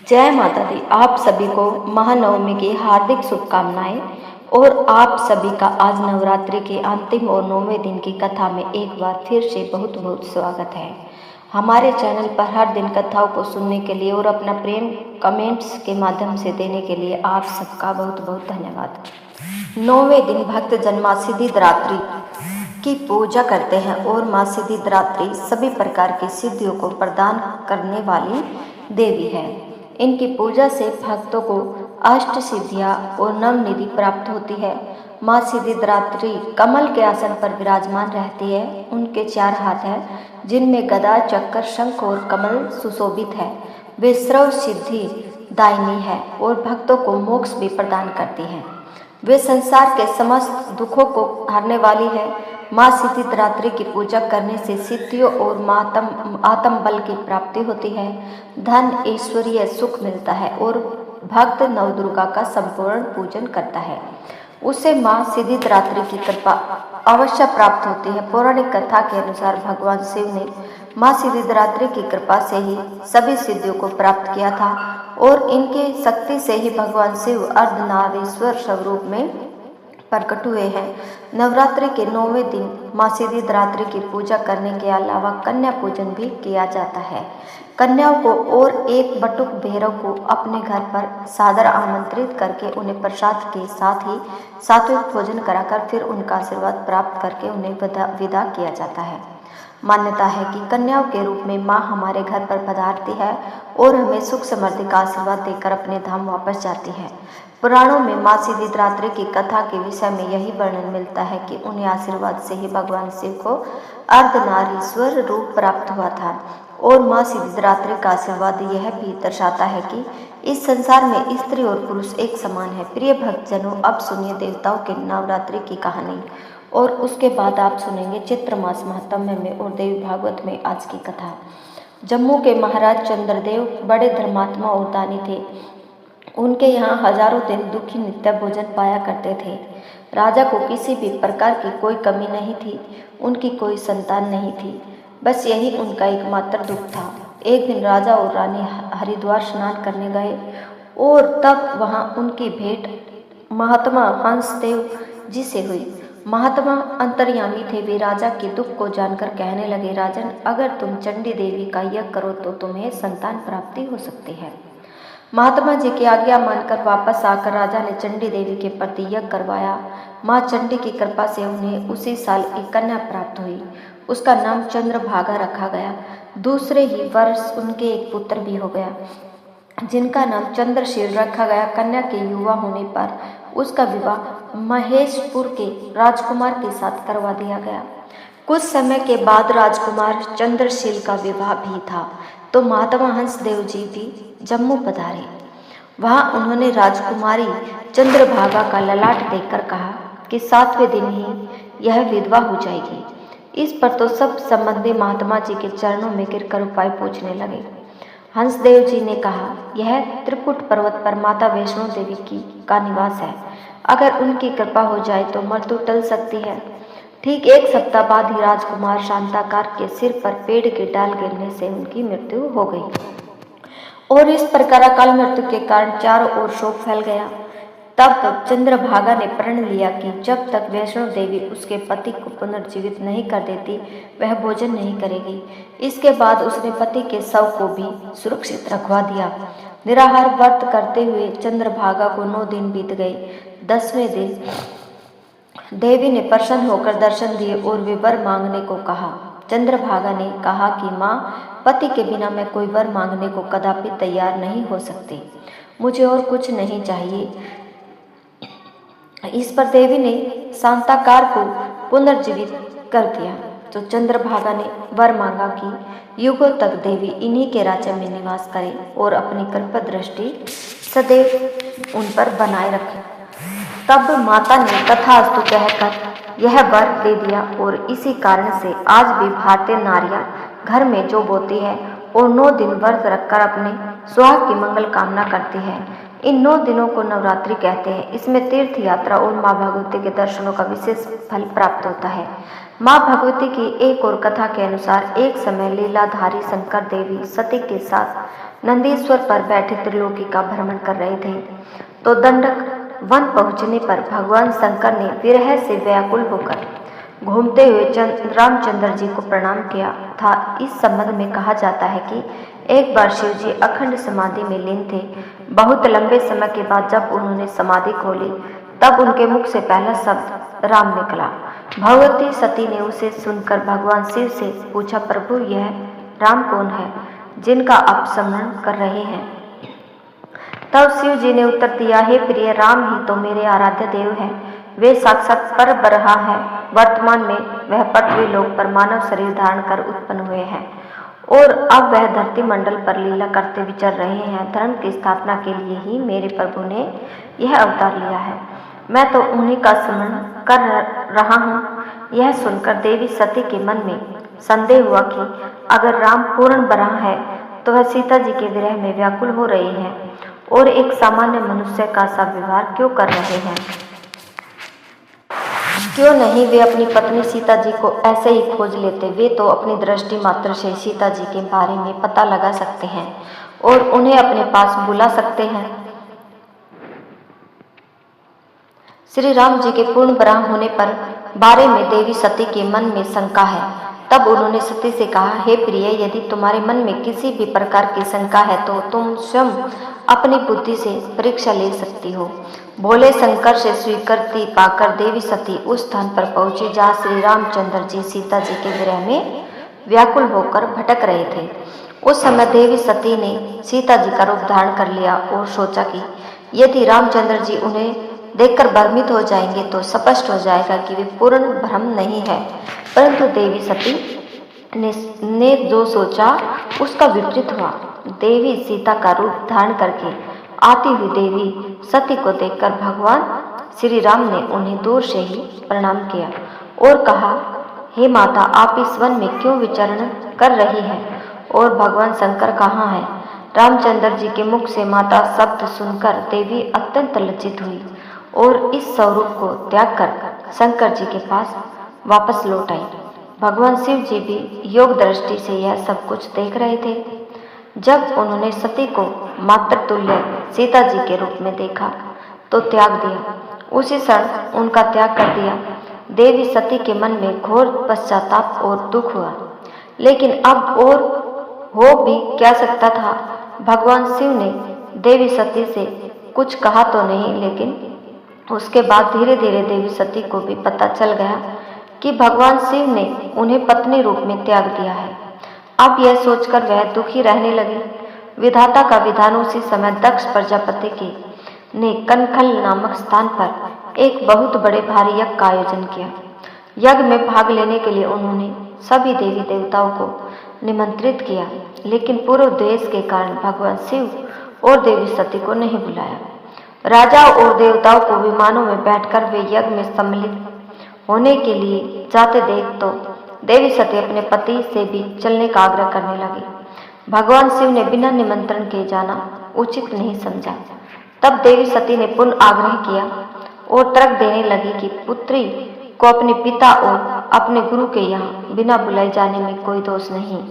जय माता दी। आप सभी को महानवमी की हार्दिक शुभकामनाएं और आप सभी का आज नवरात्रि के अंतिम और 9वें दिन की कथा में एक बार फिर से बहुत बहुत स्वागत है। हमारे चैनल पर हर दिन कथाओं को सुनने के लिए और अपना प्रेम कमेंट्स के माध्यम से देने के लिए आप सबका बहुत बहुत धन्यवाद। 9वें दिन भक्तजन माँ सिद्धिदात्री की पूजा करते हैं और माँ सिद्धिदात्री सभी प्रकार की सिद्धियों को प्रदान करने वाली देवी है। इनकी पूजा से भक्तों को अष्ट सिद्धियां और नवनिधि प्राप्त होती है। माँ सिद्धिदात्री कमल के आसन पर विराजमान रहती है। उनके 4 हाथ हैं जिनमें गदा, चक्र, शंख और कमल सुशोभित है। वे सर्व सिद्धि दायिनी है और भक्तों को मोक्ष भी प्रदान करती हैं। वे संसार के समस्त दुखों को हरने वाली है। माँ सिद्धिदात्री की पूजा करने से सिद्धियों और आत्म बल की प्राप्ति होती है। धन, ऐश्वर्य, सुख मिलता है और भक्त नवदुर्गा का संपूर्ण पूजन करता है उसे माँ सिद्धिदात्री की कृपा अवश्य प्राप्त होती है। पौराणिक कथा के अनुसार भगवान शिव ने माँ सिद्धिदात्री की कृपा से ही सभी सिद्धियों को प्राप्त किया था और इनकी शक्ति से ही भगवान शिव अर्धनारीश्वर स्वरूप में प्रकट हुए हैं। नवरात्रि के 9वें दिन माँ सिद्धिदात्री की पूजा करने के अलावा कन्या पूजन भी किया जाता है। कन्याओं को और एक बटुक भैरव को अपने घर पर सादर आमंत्रित करके उन्हें प्रसाद के साथ ही सात्विक भोजन कराकर फिर उनका आशीर्वाद प्राप्त करके उन्हें विदा किया जाता है। मान्यता है कि कन्याओं के रूप में माँ हमारे घर पर पधारती है और हमें सुख समृद्धि का आशीर्वाद देकर अपने धाम वापस जाती है। पुराणों में माँ सिद्धिदात्री की कथा के विषय में यही वर्णन मिलता है कि उन्हें आशीर्वाद से ही भगवान शिव को अर्धनारीश्वर रूप प्राप्त हुआ था और माँ सिद्धिदात्री का आशीर्वाद यह भी दर्शाता है कि इस संसार में स्त्री और पुरुष एक समान है। प्रिय भक्तजनों, अब सुनिए देवताओं के नवरात्रि की कहानी और उसके बाद आप सुनेंगे चैत्र मास महात्म्य में और देवी भागवत में आज की कथा। जम्मू के महाराज चंद्रदेव बड़े धर्मात्मा और दानी थे। उनके यहाँ हजारों दिन दुखी नित्य भोजन पाया करते थे। राजा को किसी भी प्रकार की कोई कमी नहीं थी। उनकी कोई संतान नहीं थी। बस यही उनका एकमात्र दुख था। एक दिन राजा और रानी हरिद्वार स्नान करने गए और तब वहाँ उनकी भेंट महात्मा हंसदेव जी से हुई। महात्मा अंतर्यामी थे। वे राजा के दुख को जानकर कहने लगे, राजन, अगर तुम चंडी देवी का यज्ञ करो तो तुम्हें संतान प्राप्ति हो सकती है। महात्मा जी की आज्ञा मानकर वापस आकर राजा ने चंडी देवी के प्रति यज्ञ करवाया। माँ चंडी की कृपा से उन्हें उसी साल एक कन्या प्राप्त हुई। उसका नाम चंद्रभागा रखा गया। दूसरे ही वर्ष उनके एक पुत्र भी हो गया जिनका नाम चंद्रशील रखा गया। कन्या के युवा होने पर उसका विवाह महेशपुर के राजकुमार के साथ करवा दिया गया। कुछ समय के बाद राजकुमार चंद्रशील का विवाह भी था तो महात्मा हंसदेव जी भी जम्मू पधारे। वहां उन्होंने राजकुमारी चंद्रभागा का ललाट देखकर कहा कि 7वें दिन ही यह विधवा हो जाएगी। इस पर तो सब संबंधी महात्मा जी के चरणों में गिरकर उपाय पूछने लगे। हंसदेव जी ने कहा, यह त्रिकुट पर्वत पर माता वैष्णो देवी का निवास है। अगर उनकी कृपा हो जाए तो मृत्यु टल सकती है। ठीक 1 सप्ताह बाद ही राजकुमार शांताकार के सिर पर पेड़ की डाल गिरने से उनकी मृत्यु हो गई और इस प्रकार अकाल मृत्यु के कारण चारों ओर शोक फैल गया। तब चंद्रभागा ने प्रण लिया कि जब तक वैष्णो देवी उसके पति को पुनर्जीवित नहीं कर देती वह भोजन नहीं करेगी। इसके बाद उसने पति के शव को भी सुरक्षित रखवा दिया। निराहार व्रत करते हुए चंद्रभागा को 9 दिन बीत गए। 10वें दिन देवी ने प्रसन्न होकर दर्शन दिए और वे वर मांगने को कहा। चंद्रभागा ने कहा कि माँ, पति के बिना मैं कोई वर मांगने को कदापि तैयार नहीं हो सकती। मुझे और कुछ नहीं चाहिए। इस पर देवी ने शांताकार को पुनर्जीवित कर दिया तो चंद्रभागा ने वर मांगा कि युगों तक देवी इन्हीं के राज्य में निवास करे और अपनी कृपा दृष्टि सदैव उन पर बनाए रखे। तब माता ने तथास्तु कहकर यह वर दे दिया और इसी कारण से आज भी भारतीय नारियां घर में जो बोती है और 9 दिन व्रत रखकर अपने सुहाग की मंगल कामना करती है। इन 9 दिनों को नवरात्रि कहते हैं। इसमें तीर्थ यात्रा और माँ भगवती के दर्शनों का विशेष फल प्राप्त होता है। माँ भगवती की एक और कथा के अनुसार एक समय लीलाधारी शंकर देवी सती के साथ नंदीश्वर पर बैठे त्रिलोकी का भ्रमण कर रहे थे, तो दंडक वन पहुंचने पर भगवान शंकर ने विरह से व्याकुल होकर घूमते हुए रामचंद्र जी को प्रणाम किया था। इस संबंध में कहा जाता है कि एक बार शिव जी अखंड समाधि में लीन थे। बहुत लंबे समय के बाद जब उन्होंने समाधि खोली, तब उनके मुख से पहला शब्द राम निकला। भगवती सती ने उसे सुनकर भगवान शिव से पूछा, प्रभु यह राम कौन है जिनका आप स्मरण कर रहे हैं? तब शिव जी ने उत्तर दिया, हे प्रिय, राम ही तो मेरे आराध्य देव हैं। वे साक्षात पर ब्रह्मा है। वर्तमान में वह पृथ्वी लोक पर मानव शरीर धारण कर उत्पन्न हुए हैं और अब वह धरती मंडल पर लीला करते विचर रहे हैं। धर्म की स्थापना के लिए ही मेरे प्रभु ने यह अवतार लिया है। मैं तो उन्हीं का स्मरण कर रहा हूँ। यह सुनकर देवी सती के मन में संदेह हुआ कि अगर राम पूर्ण ब्रह्म है तो वह सीता जी के विरह में व्याकुल हो रहे हैं और एक सामान्य मनुष्य का सा व्यवहार क्यों कर रहे हैं? क्यों नहीं वे अपनी पत्नी सीता जी को ऐसे ही खोज लेते? वे तो अपनी दृष्टि मात्र से सीता जी के बारे में पता लगा सकते हैं और उन्हें अपने पास बुला सकते हैं। श्री राम जी के पूर्ण ब्रह्म होने पर बारे में देवी सती के मन में शंका है। तब उन्होंने सती से कहा, हे प्रिय, यदि तुम्हारे मन में किसी भी प्रकार की शंका है तो तुम स्वयं अपनी बुद्धि से परीक्षा ले सकती हो। भोले शंकर से स्वीकृति पाकर देवी सती उस स्थान पर पहुंची जहाँ श्री रामचंद्र जी सीता जी के विरह में व्याकुल होकर भटक रहे थे। उस समय देवी सती ने सीता जी का रूप धारण कर लिया और सोचा कि यदि रामचंद्र जी उन्हें देखकर भ्रमित हो जाएंगे तो स्पष्ट हो जाएगा कि वे पूर्ण भ्रम नहीं है। परंतु देवी सती ने जो सोचा उसका विपरीत हुआ। देवी सीता का रूप धारण करके आती हुई देवी सती को देखकर भगवान श्री राम ने उन्हें दूर से ही प्रणाम किया और कहा, हे माता, आप इस वन में क्यों विचरण कर रही हैं और भगवान शंकर कहाँ हैं? रामचंद्र जी के मुख से माता शब्द सुनकर देवी अत्यंत लज्जित हुई और इस स्वरूप को त्याग कर शंकर जी के पास वापस लौट आई। भगवान शिव जी भी योग दृष्टि से यह सब कुछ देख रहे थे। जब उन्होंने सती को मातृ तुल्य सीता जी के रूप में देखा तो त्याग दिया। उसी क्षण उनका त्याग कर दिया। देवी सती के मन में घोर पश्चाताप और दुख हुआ, लेकिन अब और हो भी क्या सकता था। भगवान शिव ने देवी सती से कुछ कहा तो नहीं, लेकिन उसके बाद धीरे धीरे देवी सती को भी पता चल गया कि भगवान शिव ने उन्हें पत्नी रूप में त्याग दिया है। अब यह सोचकर वह दुखी रहने लगी। विधाता का विधान उसी समय दक्ष प्रजापति ने कनखल नामक स्थान पर एक बहुत बड़े भारी यज्ञ का आयोजन किया। यज्ञ में भाग लेने के लिए उन्होंने सभी देवी देवताओं को निमंत्रित किया, लेकिन पूर्व द्वेष के कारण भगवान शिव और देवी सती को नहीं बुलाया। राजा और देवताओं को विमानों में बैठकर वे यज्ञ में सम्मिलित होने के लिए जाते देख तो देवी सती अपने पति से भी चलने का आग्रह करने लगी। भगवान शिव ने बिना निमंत्रण के जाना उचित नहीं समझा। तब देवी सती ने पुनः आग्रह किया और तर्क देने लगी कि पुत्री को अपने पिता और अपने गुरु के यहाँ बिना बुलाए जाने में कोई दोष नहीं।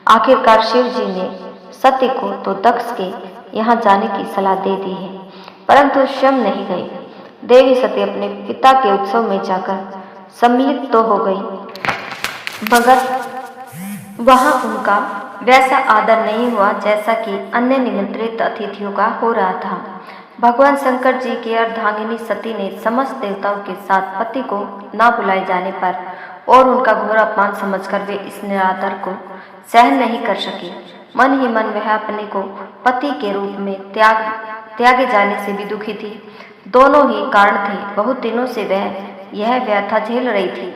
आखिरकार शिव जी ने सती को तो दक्ष के यहाँ जाने की सलाह दे दी है, परंतु स्वयं नहीं गए। देवी सती अपने पिता के उत्सव में जाकर सम्मिलित तो हो गई, मगर वहां उनका वैसा आदर नहीं हुआ जैसा कि अन्य निमंत्रित अतिथियों का हो रहा था। भगवान शंकर जी की अर्धांगिनी सती ने समस्त देवताओं के साथ पति को ना बुलाए जाने पर और उनका घोर अपमान समझकर वे इस निरादर को सहन नहीं कर सकी। मन ही मन वह अपने को पति के रूप में त्यागे जाने से भी दुखी थी। दोनों ही कारण थे। बहुत दिनों से वह यह व्यथा झेल रही थी।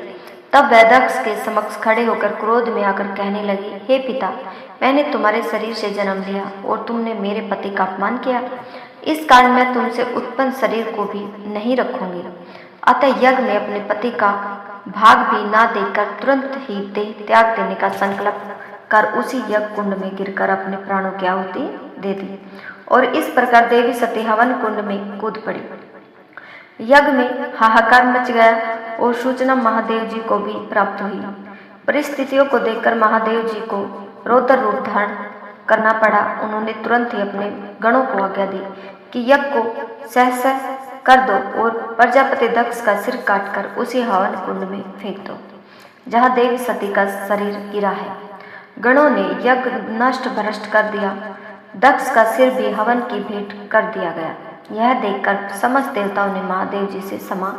तब वह दक्ष के समक्ष खड़े होकर क्रोध में आकर कहने लगी, हे पिता, मैंने तुम्हारे शरीर से जन्म लिया और तुमने मेरे पति का अपमान किया। इस कारण मैं तुमसे उत्पन्न शरीर को भी नहीं रखूंगी। अतः यज्ञ में अपने पति का भाग भी ना देकर तुरंत ही देह त्याग देने का संकल्प कर उसी यज्ञ कुंड में गिरकर अपने प्राणों की आहुति दे दी और इस प्रकार देवी सती हवन कुंड में कूद पड़ी। यज्ञ में हाहाकार मच गया और सूचना महादेव जी को भी प्राप्त हुई। परिस्थितियों को देखकर महादेव जी को रौद्र रूप धारण करना पड़ा। उन्होंने तुरंत ही अपने गणों को आज्ञा दी कि यज्ञ को सहसा कर दो और प्रजापति दक्ष का सिर काटकर उसी हवन कुंड में फेंक दो जहाँ देवी सती का शरीर गिरा है। गणों ने यज्ञ नष्ट भ्रष्ट कर दिया। दक्ष का सिर भी हवन की भेंट कर दिया गया। यह देखकर समस्त देवताओं ने महादेव जी से क्षमा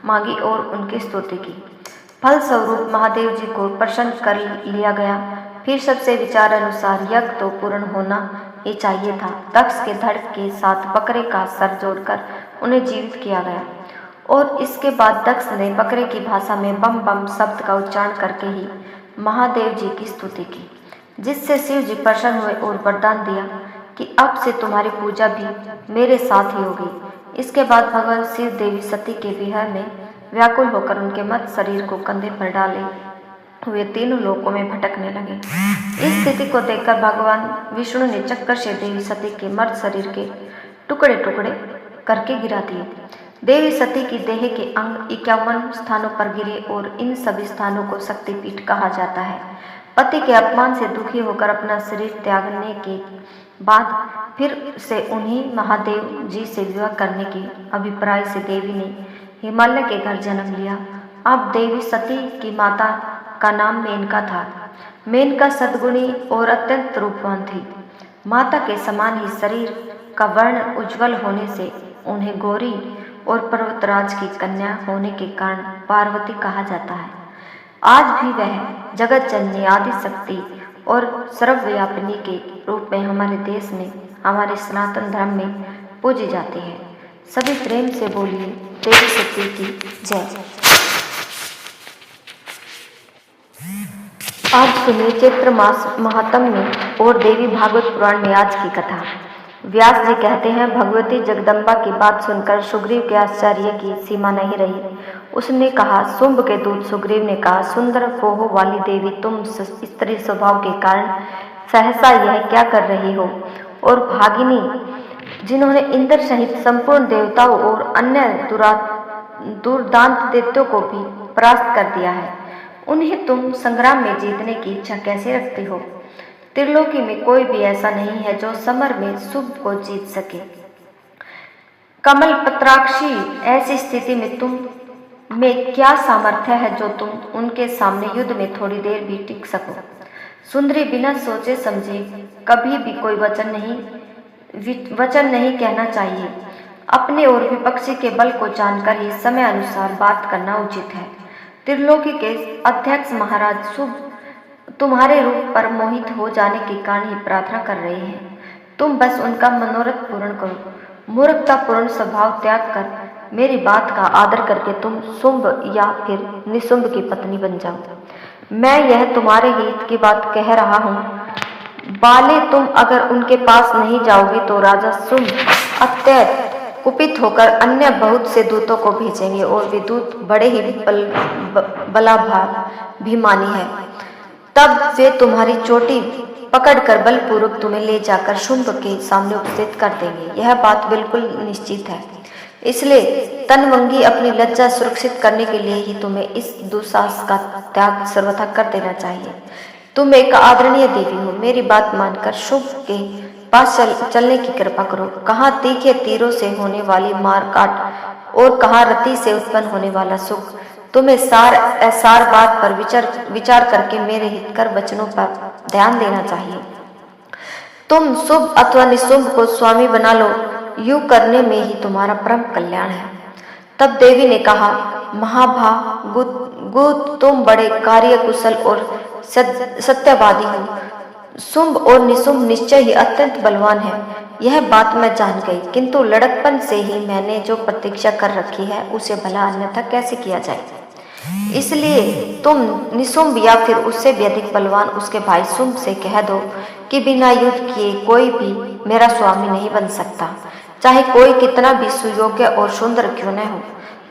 मांगी और उनकी स्तुति की। फलस्वरूप महादेव जी को प्रसन्न कर लिया गया। फिर सबसे विचार अनुसार यज्ञ तो पूर्ण होना ही चाहिए था। दक्ष के धड़ के साथ बकरे का सर जोड़कर उन्हें जीवित किया गया और इसके बाद दक्ष ने बकरे की भाषा में बम बम शब्द का उच्चारण करके ही महादेव जी की स्तुति की, जिससे शिव जी प्रसन्न हुए और वरदान दिया कि अब से तुम्हारी पूजा भी मेरे साथ ही होगी। इसके बाद भगवान शिव देवी सती के विरह में व्याकुल होकर उनके मृत शरीर को कंधे पर डाले हुए तीनों लोकों में भटकने लगे। इस स्थिति को देखकर भगवान विष्णु ने चक्कर से देवी सती के मृत शरीर के टुकड़े टुकड़े करके गिरा दिए। देवी सती की देह के अंग 51 स्थानों पर गिरे और इन सभी स्थानों को शक्तिपीठ कहा जाता है। पति के अपमान से दुखी होकर अपना शरीर त्यागने के बाद फिर से उन्हीं महादेव जी से विवाह करने के अभिप्राय से देवी ने हिमालय के घर जन्म लिया। अब देवी सती की माता का नाम मेनका था। मेनका सद्गुणी और अत्यंत रूपवान थी। माता के समान ही शरीर का वर्ण उज्जवल होने से उन्हें गौरी और पर्वतराज की कन्या होने के कारण पार्वती कहा जाता है। आज भी वह जगत जननी आदि शक्ति और सर्वव्यापिनी के रूप में हमारे देश में, हमारे सनातन धर्म में पूजी जाती है। सभी प्रेम से बोलिए देवी सती की जय। आज सुनिए चैत्र मास महात्म्य में और देवी भागवत पुराण में आज की कथा। व्यास जी कहते हैं, भगवती जगदम्बा की बात सुनकर सुग्रीव के आश्चर्य की सीमा नहीं रही। उसने कहा, शुंभ के दूत सुग्रीव ने कहा, सुंदर फोहो वाली देवी, तुम स्त्री स्वभाव के कारण सहसा यह क्या कर रही हो? और भागिनी, जिन्होंने इंद्र सहित संपूर्ण देवताओं और अन्य दुर्दांत दैत्यों को भी परास्त कर दिया है, उन्हें तुम संग्राम में जीतने की इच्छा कैसे रखती हो? त्रिलोकी में कोई भी ऐसा नहीं है जो समर में शुभ को जीत सके। कमल पत्राक्षी, ऐसी स्थिति में तुम में क्या सामर्थ्य है जो तुम उनके सामने युद्ध में थोड़ी देर भी टिक सको? सुंदरी, बिना सोचे समझे कभी भी कोई वचन नहीं कहना चाहिए। अपने और विपक्षी के बल को जानकर ही समय अनुसार बात करना उचित है। त्रिलोकी के अध्यक्ष महाराज शुभ तुम्हारे रूप पर मोहित हो जाने के कारण ही प्रार्थना कर रहे हैं। तुम बस उनका मनोरथ पूर्ण करो। मूर्खतापूर्ण स्वभाव त्याग कर मेरी बात का आदर करके तुम शुंभ या फिर निशुंभ की पत्नी बन जाओ। मैं यह तुम्हारे हित की बात कह रहा हूँ। बाले, तुम अगर उनके पास नहीं जाओगी तो राजा शुंभ अत्यंत कुपित होकर अन्य बहुत से दूतों को भेजेंगे और वे दूत बड़े ही बलाभिमानी है। तब वे तुम्हारी चोटी पकड़कर बलपूर्वक तुम्हें ले जाकर शुंभ के सामने उपस्थित कर देंगे। यह बात बिल्कुल निश्चित है। इसलिए तनवंगी अपनी लज्जा सुरक्षित करने के लिए ही तुम्हें इस दुस्साहस का त्याग सर्वथा कर देना चाहिए। तुम एक आदरणीय देवी हो। मेरी बात मानकर शुंभ के पास चलने की कृपा करो। कहाँ तीखे तीरों से होने वाली मार काट और कहाँ रति से उत्पन्न होने वाला सुख। तुम्हें सार बात पर विचार करके मेरे हितकर वचनों पर ध्यान देना चाहिए। तुम शुभ अथवा निशुंभ को स्वामी बना लो, यूं करने में ही तुम्हारा परम कल्याण है। तब देवी ने कहा, महाभागु, तुम बड़े कार्यकुशल और सत्यवादी हो। शुंभ और निशुंभ निश्चय ही अत्यंत बलवान है, यह बात मैं जान गई, किंतु लड़कपन से ही मैंने जो प्रतीक्षा कर रखी है उसे भला अन्यथा कैसे किया जाए। इसलिए तुम निशुंभ या फिर उससे भी अधिक बलवान उसके भाई शुंभ से कह दो कि बिना युद्ध किए कोई भी मेरा स्वामी नहीं बन सकता, चाहे कोई कितना भी सुयोग्य और सुंदर क्यों न हो।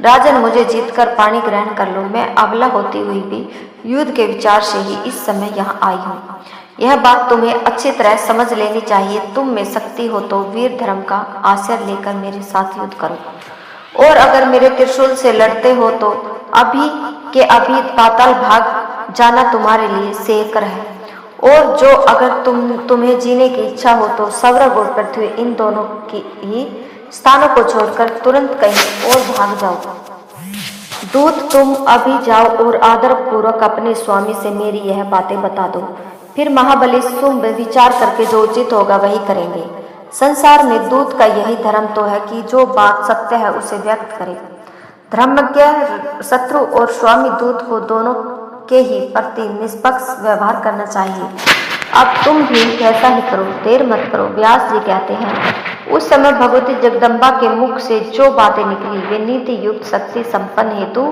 राजन, मुझे जीतकर पाणी ग्रहण कर लो। मैं अबला होती हुई भी युद्ध के विचार से ही इस समय यहाँ आई हूँ। यह बात तुम्हें अच्छी तरह समझ लेनी चाहिए। तुम में शक्ति हो तो वीर धर्म का आश्रय लेकर मेरे साथ युद्ध करो, और अगर मेरे त्रिशूल से लड़ते हो तो अभी के अभी पाताल भाग जाना तुम्हारे लिए श्रेयकर है। और जो अगर तुम्हें जीने की इच्छा हो तो स्वर्ग और पृथ्वी इन दोनों की ही स्थानों को छोड़कर तुरंत कहीं और भाग जाओ। दूत, तुम अभी जाओ और आदर पूर्वक अपने स्वामी से मेरी यह बातें बता दो। फिर महाबली शुंभ विचार करके जो उचित होगा वही करेंगे। संसार में दूत का यही धर्म तो है कि जो बात सत्य है उसे व्यक्त करे। धर्मज्ञ शत्रु और स्वामी दूत को दोनों के ही प्रति निष्पक्ष व्यवहार करना चाहिए। अब तुम भी वैसा ही करो, देर मत करो। व्यास जी कहते हैं, उस समय भगवती जगदम्बा के मुख से जो बातें निकली वे नीति युक्त, शक्ति संपन्न, हेतु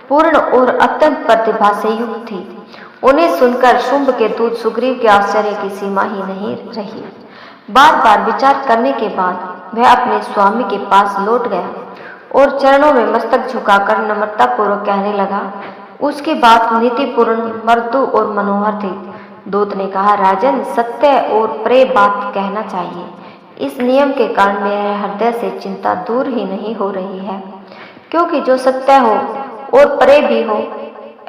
पूर्ण और अत्यंत प्रतिभा से युक्त थी। उन्हें सुनकर शुंभ के दूत सुग्रीव के आश्चर्य की सीमा ही नहीं रही। बार बार विचार करने के बाद वह अपने स्वामी के पास लौट गया और चरणों में मस्तक झुकाकर नम्रता पूर्वक कहने लगा। उसकी बात नीतिपूर्ण, मृदु और मनोहर थी। दूत ने कहा, राजन, सत्य और प्रेम बात कहना चाहिए। इस नियम के कारण मेरे हृदय से चिंता दूर ही नहीं हो रही है, क्योंकि जो सत्य हो और प्रेम भी हो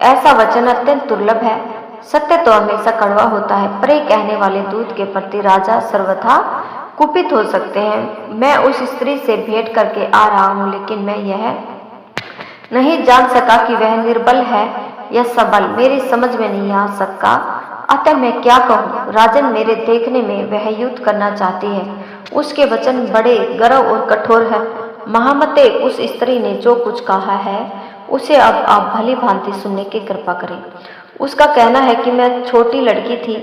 ऐसा वचन अत्यंत दुर्लभ है। सत्य तो हमेशा कड़वा होता है। प्रेम कहने वाले दूत के प्रति राजा सर्वथा कुपित हो सकते हैं। मैं उस स्त्री से भेंट करके आ रहा हूँ, लेकिन मैं यह नहीं जान सका कि वह निर्बल है या सबल। मेरी समझ में नहीं आ सका, अतः मैं क्या कहूँ। राजन, मेरे देखने में वह युद्ध करना चाहती है। उसके वचन बड़े गर्व और कठोर है। महामते, उस स्त्री ने जो कुछ कहा है उसे अब आप भली भांति सुनने की कृपा करें। उसका कहना है कि मैं छोटी लड़की थी,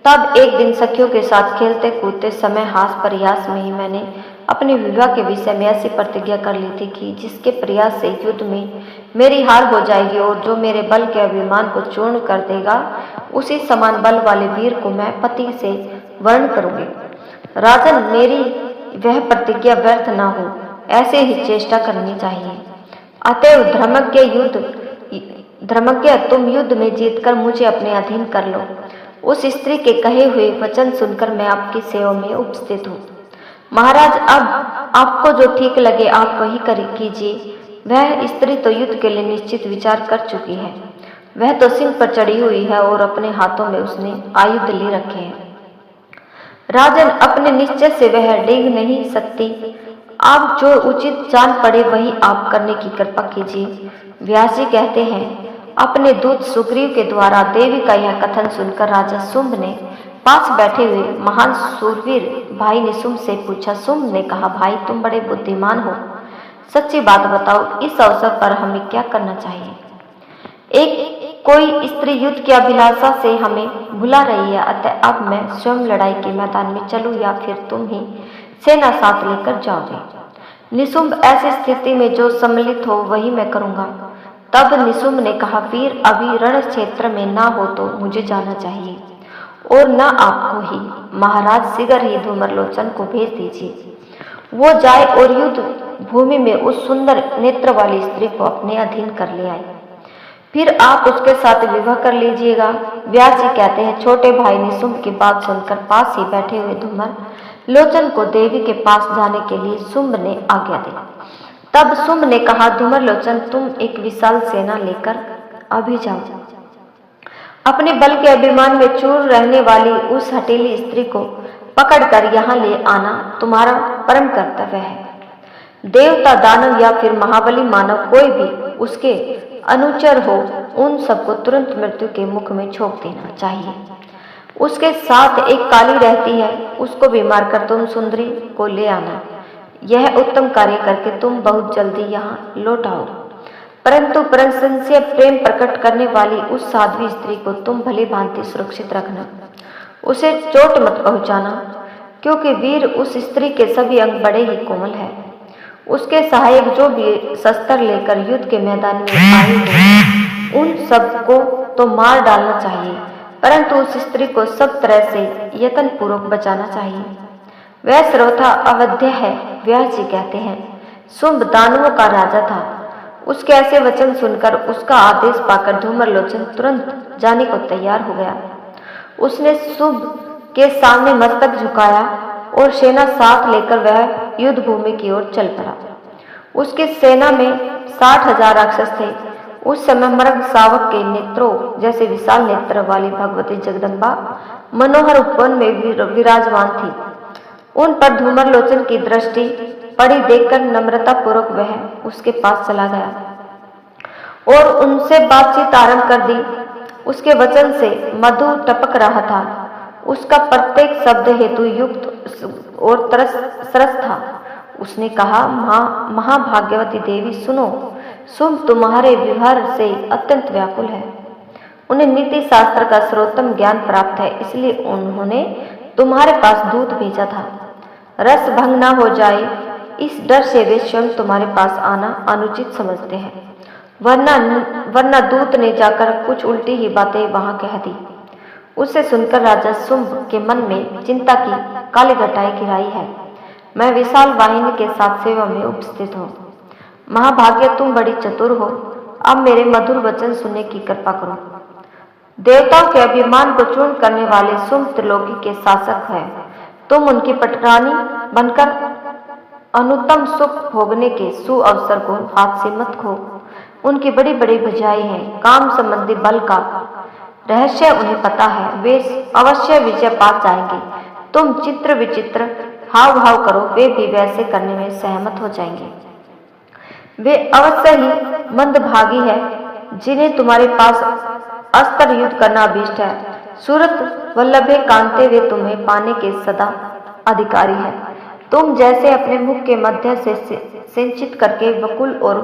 तब एक दिन सखियों के साथ खेलते कूदते समय हास प्रयास में ही मैंने अपने विवाह के विषय में ऐसी प्रतिज्ञा कर ली थी कि जिसके प्रयास से युद्ध में मेरी हार हो जाएगी और जो मेरे बल के अभिमान को चूर्ण कर देगा, उसी समान बल वाले वीर को मैं पति से वर्ण करूंगी। राजन, मेरी वह प्रतिज्ञा व्यर्थ न हो, ऐसे ही चेष्टा करनी चाहिए। अतएव धर्मज्ञ, तुम युद्ध में जीतकर मुझे अपने अधीन कर लो। उस स्त्री के कहे हुए वचन सुनकर मैं आपकी सेवा में उपस्थित हूँ। महाराज, अब आपको जो ठीक लगे आप वही कीजिए। वह स्त्री तो युद्ध के लिए निश्चित विचार कर चुकी है। वह तो सिंह पर चढ़ी हुई है और अपने हाथों में उसने आयुध ले रखे हैं। राजन, अपने निश्चय से वह डिग नहीं सकती। आप जो उचित जान पड़े वही आप करने की कृपा कीजिए। व्यास जी कहते हैं, अपने दूत सुग्रीव के द्वारा देवी का यह कथन सुनकर राजा शुंभ ने पास बैठे हुए महान सूरवीर भाई निशुंभ से पूछा। शुंभ ने कहा, भाई, तुम बड़े बुद्धिमान हो, सच्ची बात बताओ, इस अवसर पर हमें क्या करना चाहिए? कोई स्त्री युद्ध की अभिलाषा से हमें भुला रही है, अतः अब मैं स्वयं लड़ाई के मैदान में चलूं या फिर तुम ही सेना साथ लेकर जाओगे? निशुंभ, ऐसी स्थिति में जो सम्मिलित हो वही मैं करूंगा। तब निशुंभ ने कहा, वीर, अभी रण क्षेत्र में ना हो तो मुझे जाना चाहिए और न आपको ही। महाराज, शीघ्र ही धूम्रलोचन को भेज दीजिए। वो जाए और युद्ध भूमि में उस सुंदर नेत्र वाली स्त्री को अपने अधीन कर ले आए। फिर आप उसके साथ विवाह कर लीजिएगा। व्यास जी कहते हैं, छोटे भाई निशुंभ की बात सुनकर पास ही बैठे हुए धूम्रलोचन को देवी के पास जाने के लिए शुंभ ने आज्ञा दी। तब शुंभ ने कहा, धूम्रलोचन, तुम एक विशाल सेना लेकर अभी जाओ। अपने बल के अभिमान में चूर रहने वाली उस हठीली स्त्री को पकड़कर यहाँ ले आना तुम्हारा परम कर्तव्य है। देवता, दानव या फिर महाबली मानव कोई भी उसके अनुचर हो, उन सबको तुरंत मृत्यु के मुख में झोंक देना चाहिए। उसके साथ एक काली रहती है, उसको भी मारकर तुम सुंदरी को ले आना। यह उत्तम कार्य करके तुम बहुत जल्दी यहाँ लौट आओ। परंतु प्रशंसनीय प्रेम प्रकट करने वाली उस साध्वी स्त्री को तुम भली भांति सुरक्षित रखना, उसे चोट मत पहुंचाना, क्योंकि वीर, उस स्त्री के सभी अंग बड़े ही कोमल है। उसके सहायक जो भी शस्त्र लेकर युद्ध के मैदान में आए हैं, उन सबको तो मार डालना चाहिए, परंतु उस स्त्री को सब तरह से यत्न पूर्वक बचाना चाहिए। वह सर्वथा अवध्य है। व्यास जी कहते हैं, शुंभ दानवों का राजा था। उसके ऐसे वचन सुनकर उसका आदेश पाकर धूम्रलोचन तुरंत जाने को तैयार हो गया। उसने शुंभ के सामने मस्तक झुकाया और सेना साथ लेकर वह युद्ध भूमि की ओर चल पड़ा। उसकी सेना में 60,000 राक्षस थे। उस समय मृग शावक के नेत्रों जैसे विशाल नेत्र वाली भगवती जगदम्बा मनोहर उपवन में विराजमान थी। उन पर धूमर लोचन की दृष्टि पड़ी देखकर नम्रता पूर्वक वह उसके पास चला गया और उनसे बातचीत आरंभ कर दी। उसके वचन से मधु टपक रहा था। उसका प्रत्येक शब्द हेतु युक्त और सरस था। उसने कहा, महाभाग्यवती देवी सुनो, शुंभ तुम्हारे व्यवहार से अत्यंत व्याकुल है। उन्हें नीति शास्त्र का सर्वोत्तम ज्ञान प्राप्त है, इसलिए उन्होंने तुम्हारे पास दूत भेजा था। रस भंग न हो जाए इस डर से वे स्वयं तुम्हारे पास आना अनुचित समझते हैं, वरना दूत ने जाकर कुछ उल्टी ही बातें वहां कह दी। उसे सुनकर राजा शुंभ के मन में चिंता की काली घटाएं घिराई है। मैं विशाल वाहिनी के साथ सेवा में उपस्थित हूँ। महाभाग्य तुम बड़ी चतुर हो, अब मेरे मधुर वचन सुनने की कृपा करो। देवताओं के अभिमान को चूर्ण करने वाले शुंभ त्रिलोकी के शासक हैं। तुम उनकी पटरानी बनकर अनुत्तम सुख भोगने के सुअवसर को हाथ से मत खो। उनकी बड़ी बड़ी भुजाएं हैं, काम संबंधी बल का रहस्य उन्हें पता है, वे अवश्य विजय पा जाएंगे। तुम चित्र विचित्र हाव भाव करो, वे भी वैसे करने में सहमत हो जाएंगे। वे अवश्य ही मंदभागी है, जिन्हें तुम्हारे पास अस्त्र युद्ध करना अभीष्ट है। सूरत वल्लभे कांते वे तुम्हें पाने के सदा अधिकारी है। तुम जैसे अपने मुख के मध्य से सिंचित करके वकुल और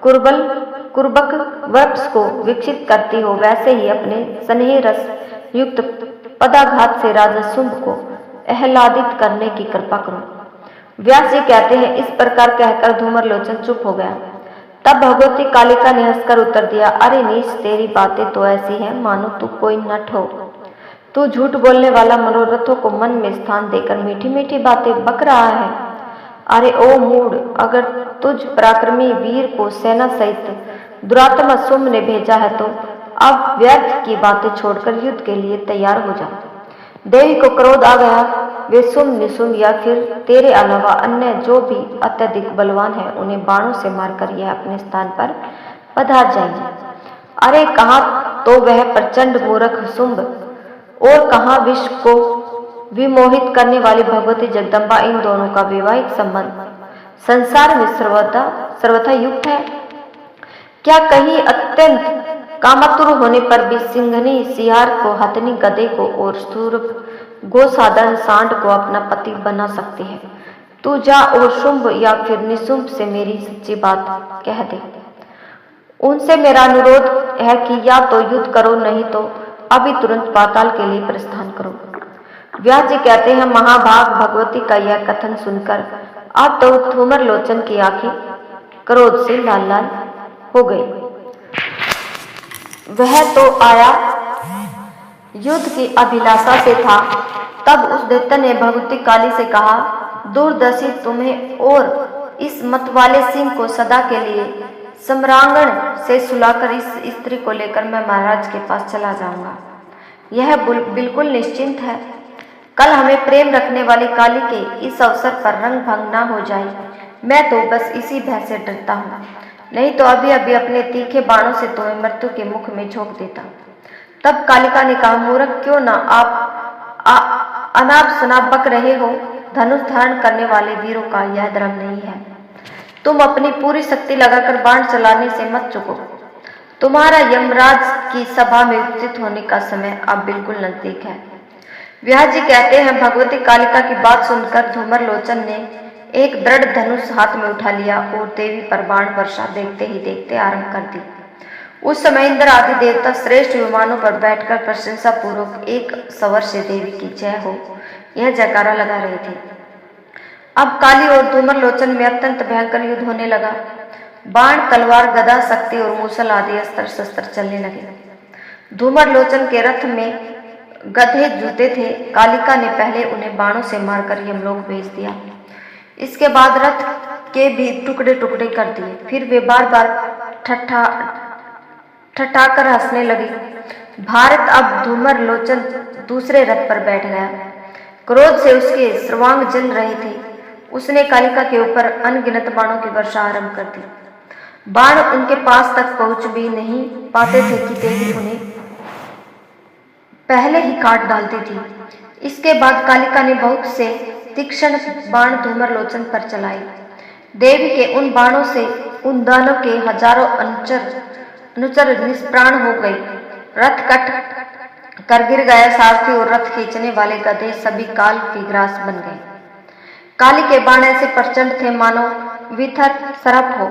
कुर्बक वृक्ष को विकसित करती हो, वैसे ही अपने स्नेह रस युक्त पदाघात से राजा शुंभ को आह्लादित करने की कृपा करो। व्यास जी कहते हैं, इस प्रकार कहकर धूमर लोचन चुप हो गया। तब भगवती कालिका ने हंसकर उत्तर दिया, अरे नीच, तेरी बातें तो ऐसी हैं मानो तू कोई नट हो। तू झूठ बोलने वाला मनोरथों को मन में स्थान देकर मीठी मीठी बातें बक रहा है। अरे ओ मूढ़, अगर तुझ पराक्रमी वीर को सेना सहित दुरात्मा शुंभ ने भेजा है तो अब व्यर्थ की बातें छोड़कर युद्ध के लिए तैयार हो जा। देवी को क्रोध आ गया। वे शुंभ निशुंभ या फिर तेरे अलावा अन्य जो भी अत्यधिक बलवान है, उन्हें बाणों से मारकर यह अपने स्थान पर पधार जाएंगे। अरे कहाँ तो वह प्रचंड मूर्ख शुंभ और कहाँ विश्व को विमोहित करने वाली भगवती जगदम्बा, इन दोनों का वैवाहिक संबंध संसार में सर्वथा युक्त है। क्या कहीं अत्यंत कामातुर होने पर भी सिंघनी सियार को, हथनी गधे को और सूरभ गोसाधारण सांड को अपना पति बना सकती है? तू जा और शुंभ या फिर निशुंभ से मेरी सच्ची बात कह दे। उनसे मेरा अनुरोध है कि या तो युद्ध करो, नहीं तो अभी तुरंत पाताल के लिए प्रस्थान करो। व्यास जी कहते हैं, महाभाग भगवती का यह कथन सुनकर अब तो धूमर लोचन की आंखें क्रोध से लाल लाल हो गई। वह तो आया युद्ध की अभिलाषा से था। तब उस दैत्य ने भगवती काली से कहा, दूरदर्शी तुम्हें और इस मतवाले सिंह को सदा के लिए सम्रांगण से सुलाकर इस स्त्री को लेकर मैं महाराज के पास चला जाऊंगा। यह बिल्कुल निश्चिंत है। कल हमें प्रेम रखने वाली काली के इस अवसर पर रंग भंग ना हो जाए, मैं तो बस इसी भय से डरता हूँ, नहीं तो अभी अभी अपने तीखे बाणों से तुम्हें मृत्यु के मुख में झोंक देता। तब कालिका ने कहा, मूर्ख, क्यों ना आप अनाप शनाप बक रहे हो? धनुष धारण करने वाले वीरों का यह धर्म नहीं है। तुम अपनी पूरी शक्ति लगाकर बाण चलाने से मत चूको। तुम्हारा यमराज की सभा में उपस्थित होने का समय अब बिल्कुल नजदीक है। व्यास जी कहते हैं, भगवती कालिका की बात सुनकर धूमर लोचन ने एक दृढ़ धनुष हाथ में उठा लिया और देवी पर बाण वर्षा देखते ही देखते आरंभ कर दी। उस समय इंद्र आदि देवता श्रेष्ठ विमानों पर बैठकर प्रशंसा पूर्वक एक स्वर से देवी की जय हो यह जयकारा लगा रहे थे। अब काली और धूमर लोचन में अत्यंत भयंकर युद्ध होने लगा। बाण, तलवार, गदा, शक्ति और मूसल आदि अस्त्र शस्त्र चलने लगे। धूमर लोचन के रथ में गधे जूते थे। कालिका ने पहले उन्हें बाणों से मारकर यमलोक भेज दिया। इसके बाद रथ के भी टुकड़े टुकड़े कर दिए। फिर वे बार बार ठठाकर हंसने लगे। भारत अब धूमर लोचन दूसरे रथ पर बैठ गया। क्रोध से उसके सर्वांग जल रहे थे। उसने कालिका के ऊपर अनगिनत बाणों की वर्षा आरंभ कर दी। बाण उनके पास तक पहुंच भी नहीं पाते थे कि देवी उन्हें पहले ही काट डालती थी। इसके बाद कालिका ने बहुत से तीक्ष्ण बाण धूमर लोचन पर चलाए। देवी के उन बाणों से उन दानव के हजारों अनुचर निष्प्राण हो गए। रथ कट कर गिर गया। सारथी और रथ खींचने वाले गधे सभी काल की ग्रास बन गए। काली के बाण ऐसे प्रचंड थे मानो विथर सरप हो।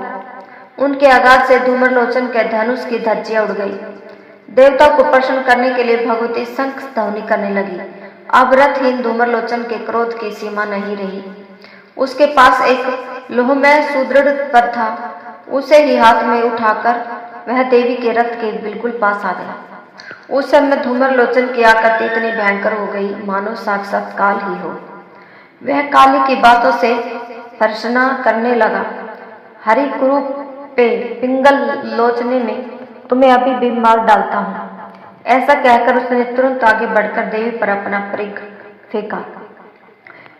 उनके आघात से धूमर लोचन के धनुष की धज्जियां उड़ गई। देवताओं को प्रसन्न करने के लिए भगवती शंख ध्वनि करने लगी। अब रथहीन धूमर लोचन के क्रोध की सीमा नहीं रही। उसके पास एक लोहमय सुदृढ़ पर था। उसे ही हाथ में उठाकर वह देवी के रथ के बिल्कुल पास आ गया। उस समय धूमर लोचन की आकृति इतनी भयंकर हो गई मानो साक्षात काल ही हो। वह काली की बातों से भर्त्सना करने लगा। हरि कुरूप पे पिंगल लोचने में तुम्हें अभी भी मार डालता हूँ। ऐसा कहकर उसने तुरंत आगे बढ़कर देवी पर अपना परिघ फेंका।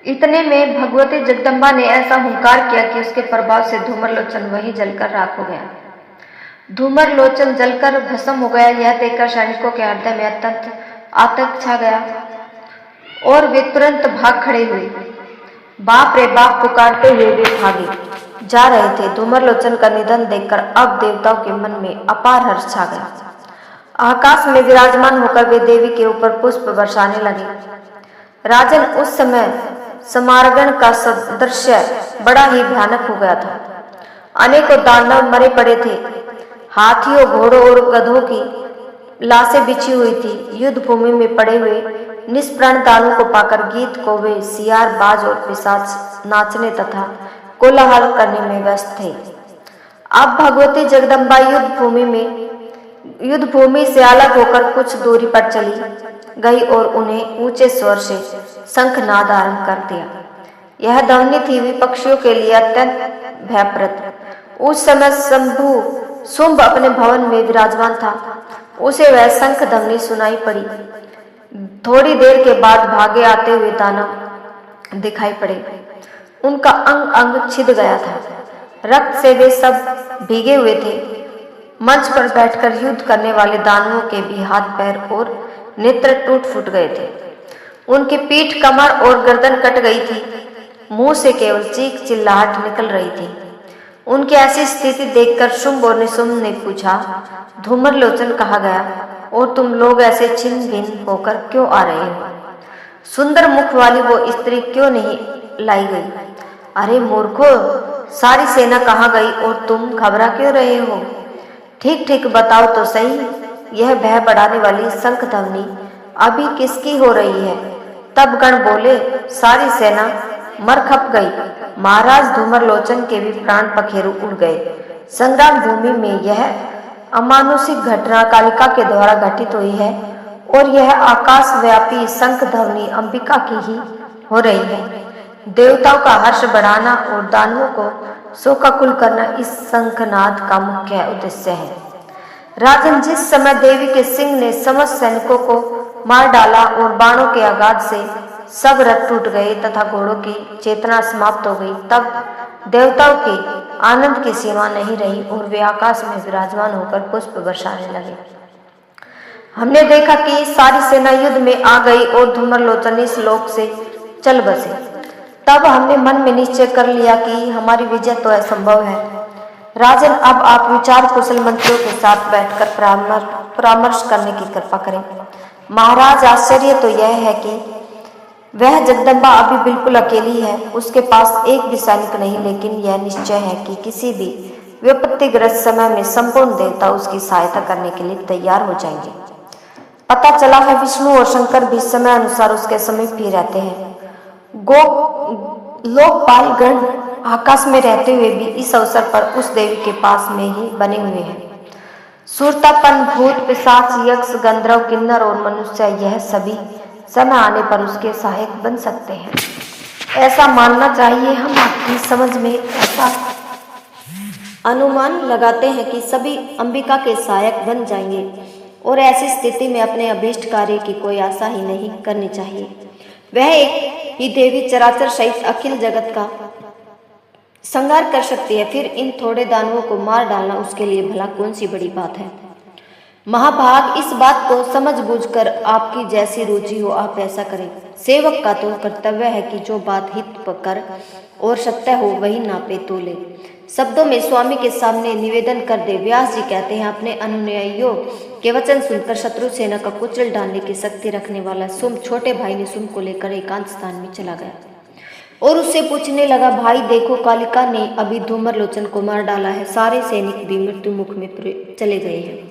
इतने में भगवती जगदम्बा ने ऐसा हुंकार किया कि उसके प्रभाव से धूमर लोचन वहीं जलकर राख हो गया। धूमर लोचन जलकर भस्म हो गया। यह देखकर सैनिकों के हृदय में अत्यंत आतंक छा गया और वे तुरंत भाग खड़े हुए। बाप रे बाप पुकारते हुए वे भागे जा रहे थे। धूमर लोचन का निधन देखकर अब देवताओं के मन में अपार हर्ष छा गया। आकाश में विराजमान होकर वे देवी के ऊपर पुष्प बरसाने लगे। राजन, उस समय समारगण का दृश्य बड़ा ही भयानक हो गया था। अनेकों दानव मरे पड़े थे। हाथियों, घोड़ों और गधों की लाशें बिछी हुई थी। युद्ध भूमि में पड़े हुए निष्प्राण दानवों को पाकर गीत, कौवे, सियार, बाज और पिशाच नाचने तथा कोलाहल करने में व्यस्त थे। अब भगवती जगदम्बा युद्ध भूमि से अलग होकर कुछ दूरी पर चली गई और उन्हें ऊंचे स्वर से शंखनाद आरंभ कर दिया। यह ध्वनि थी विपक्षियों के लिए अत्यंत भयप्रद। उस समय शुंभ अपने भवन में विराजमान था। उसे वह शंख ध्वनि सुनाई पड़ी। थोड़ी देर के बाद भागे आते हुए दानव दिखाई पड़े। उनका अंग अंग छिद गया था। रक्त से वे सब भीगे हुए थे। मंच पर बैठकर युद्ध करने वाले दानवों के भी हाथ पैर और नेत्र टूट फूट गए थे। उनकी पीठ, कमर और गर्दन कट गई थी। मुंह से केवल चीख चिल्लाहट निकल रही थी। उनकी ऐसी स्थिति देखकर शुंभ और निशुंभ ने पूछा, धूमर लोचन कहा गया और तुम लोग ऐसे छिन्न भिन्न होकर क्यों आ रहे हो? सुंदर मुख वाली वो स्त्री क्यों नहीं लाई गई? अरे मूर्खो, सारी सेना कहाँ गई और तुम घबरा क्यों रहे हो? ठीक ठीक बताओ तो सही, यह भय बढ़ाने वाली शंख ध्वनि अभी किसकी हो रही है? तब गण बोले, सारी सेना मर खप गई। महाराज धूमर लोचन के भी प्राण पखेरु उड़ गए। संग्राम भूमि में यह अमानुषिक घटना कालिका के द्वारा घटित हुई है और यह आकाश व्यापी शंख ध्वनि अंबिका की ही हो रही है। देवताओं का हर्ष बढ़ाना और दानवों को शोकाकुल करना इस शंखनाद का मुख्य उद्देश्य है। राजन, जिस समय देवी के सिंह ने समस्त सैनिकों को मार डाला और बाणों के आघात से सब रथ टूट गए तथा घोड़ों की चेतना समाप्त हो गई, तब देवताओं के आनंद की सीमा नहीं रही और वे आकाश में विराजमान होकर पुष्प बरसाने लगे। हमने देखा कि सारी सेना युद्ध में आ गई और धूमर लोचन इस लोक से चल बसे। तब हमने मन में निश्चय कर लिया कि हमारी विजय तो असंभव है। राजन, अब आप विचार कुशल मंत्रियों के साथ बैठकर परामर्श करने की कृपा करें। महाराज, आश्चर्य तो यह है कि वह जगदम्बा अभी बिल्कुल अकेली है। उसके पास एक भी सैनिक नहीं, लेकिन यह निश्चय है कि किसी भी विपत्तिग्रस्त समय में संपूर्ण देवता उसकी सहायता करने के लिए तैयार हो जाएंगे। पता चला है विष्णु और शंकर भी समय अनुसार उसके समीप ही रहते हैं। लोकपाल गण आकाश में रहते हुए भी इस अवसर पर उस देवी के पास में ही बने हुए हैं। सुरतापन, भूत, पिशाच, यक्ष, गंधर्व, किन्नर और मनुष्य, यह सभी समय आने पर उसके सहायक बन सकते हैं। ऐसा मानना चाहिए। हम आपकी समझ में ऐसा अनुमान लगाते हैं कि सभी अंबिका के सहायक बन जाएंगे और ऐसी स्थिति में अपने अभीष्ट कार्य की कोई आशा ही नहीं करनी चाहिए। वह एक ही देवी चराचर सहित अखिल जगत का संहार कर सकती है। फिर इन थोड़े दानवों को मार डालना उसके लिए भला कौन सी बड़ी बात है? महाभाग इस बात को समझ बूझकर आपकी जैसी रुचि हो आप ऐसा करें। सेवक का तो कर्तव्य है कि जो बात हित कर और सत्य हो वही नापे तोले, शब्दों में स्वामी के सामने निवेदन कर दे। व्यास जी कहते हैं, अपने अनुयायियों के वचन सुनकर शत्रु सेना का कुचल डालने की शक्ति रखने वाला सुम्भ छोटे भाई ने सुम्भ को लेकर एकांत स्थान में चला गया और उससे पूछने लगा, भाई देखो, कालिका ने अभी धूम्रलोचन को मार डाला है। सारे सैनिक भी मृत्यु मुख में चले गए हैं।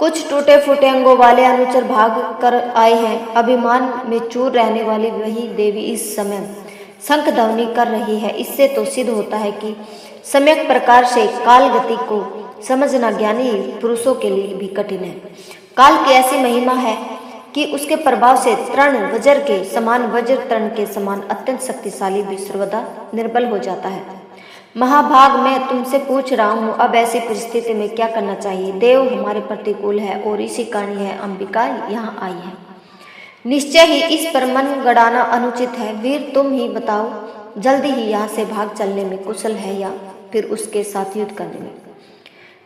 कुछ टूटे फूटे अंगों वाले अनुचर भाग कर आए हैं। अभिमान में चूर रहने वाली वही देवी इस समय शंख ध्वनि कर रही है। इससे तो सिद्ध होता है कि सम्यक प्रकार से काल गति को समझना ज्ञानी पुरुषों के लिए भी कठिन है। काल की ऐसी महिमा है कि उसके प्रभाव से तृण वज्र के समान, वज्र तृण के समान अत्यंत शक्तिशाली भी सर्वदा निर्बल हो जाता है। महाभाग, मैं तुमसे पूछ रहा हूँ, अब ऐसी परिस्थिति में क्या करना चाहिए? देव हमारे प्रतिकूल है और इसी कारण यह अंबिका यहाँ आई है। निश्चय ही इस पर मन गड़ाना अनुचित है। वीर तुम ही बताओ, जल्दी ही यहाँ से भाग चलने में कुशल है या फिर उसके साथ युद्ध करने में?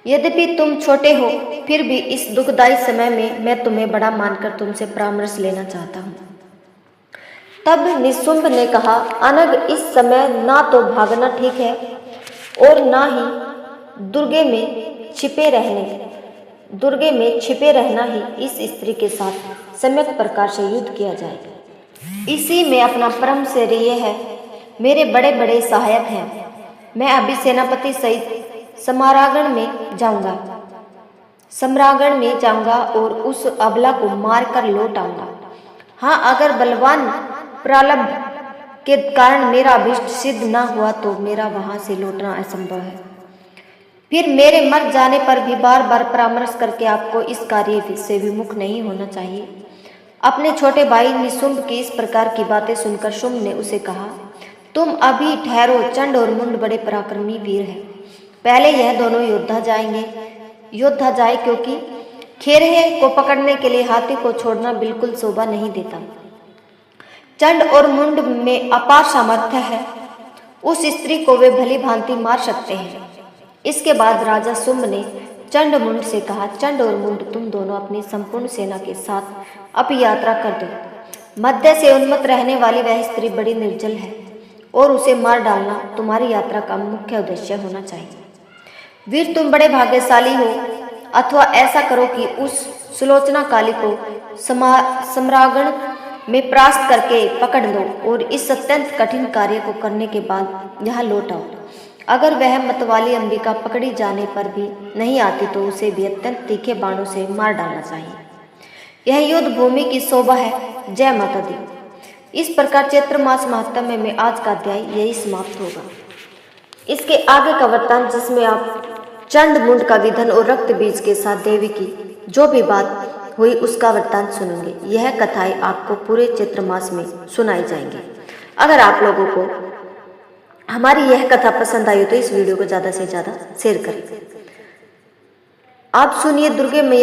यद्यपि तुम छोटे हो फिर भी इस दुखदायी समय में मैं तुम्हें बड़ा मानकर तुमसे परामर्श लेना चाहता हूँ। तब निशुंभ ने कहा, अनग, इस समय ना तो भागना ठीक है और ना ही दुर्गे में छिपे रहना ही इस स्त्री के साथ सम्यक प्रकार से युद्ध किया जाएगा। इसी में अपना परम श्रेय है। मेरे बड़े बड़े सहायक हैं। मैं अभी सेनापति सहित सम्रागण में जाऊंगा और उस अबला को मारकर लौट आऊंगा। हाँ, अगर बलवान प्रारब्ध के कारण मेरा अभिष्ट सिद्ध न हुआ तो मेरा वहां से लौटना असंभव है। फिर मेरे मर जाने पर भी बार बार परामर्श करके आपको इस कार्य से विमुख नहीं होना चाहिए। अपने छोटे भाई निशुंभ की इस प्रकार की बातें सुनकर शुंभ ने उसे कहा, तुम अभी ठहरो। चंड और मुंड बड़े पराक्रमी वीर हैं। पहले यह दोनों योद्धा जाए, क्योंकि खेरहे को पकड़ने के लिए हाथी को छोड़ना बिल्कुल शोभा नहीं देता। चंड और मुंड में अपार सामर्थ्य है। उस स्त्री को वे भली भांति मार सकते हैं। इसके बाद राजा शुंभ ने चंड मुंड से कहा, चंड और मुंड, तुम दोनों अपनी संपूर्ण सेना के साथ अब यात्रा कर दो। मध्य से उन्मत्त रहने वाली वह स्त्री बड़ी निर्जल है और उसे मार डालना तुम्हारी यात्रा का मुख्य उद्देश्य होना चाहिए। वीर, तुम बड़े भाग्यशाली हो। अथवा ऐसा करो कि उस सुलोचना काली को सम्रागण में परास्त करके पकड़ लो और इस अत्यंत कठिन कार्य को करने के बाद यहाँ लौट आओ। अगर वह मतवाली अंबिका पकड़ी जाने पर भी नहीं आती तो उसे भी अत्यंत तीखे बाणों से मार डालना चाहिए। यह युद्ध भूमि की शोभा है। जय माता दी। इस प्रकार चैत्र मास महात्म्य में आज का अध्याय यही समाप्त होगा। इसके आगे का वृत्तांत, जिसमें आप चंड मुंड का विधन और रक्त बीज के साथ देवी की जो भी बात हुई उसका वृत्तांत सुनेंगे। यह कथाएं आपको पूरे चैत्र मास में सुनाई जाएंगी। अगर आप लोगों को हमारी यह कथा पसंद आई तो इस वीडियो को ज़्यादा से ज़्यादा शेयर करें। आप सुनिए दुर्गे मैया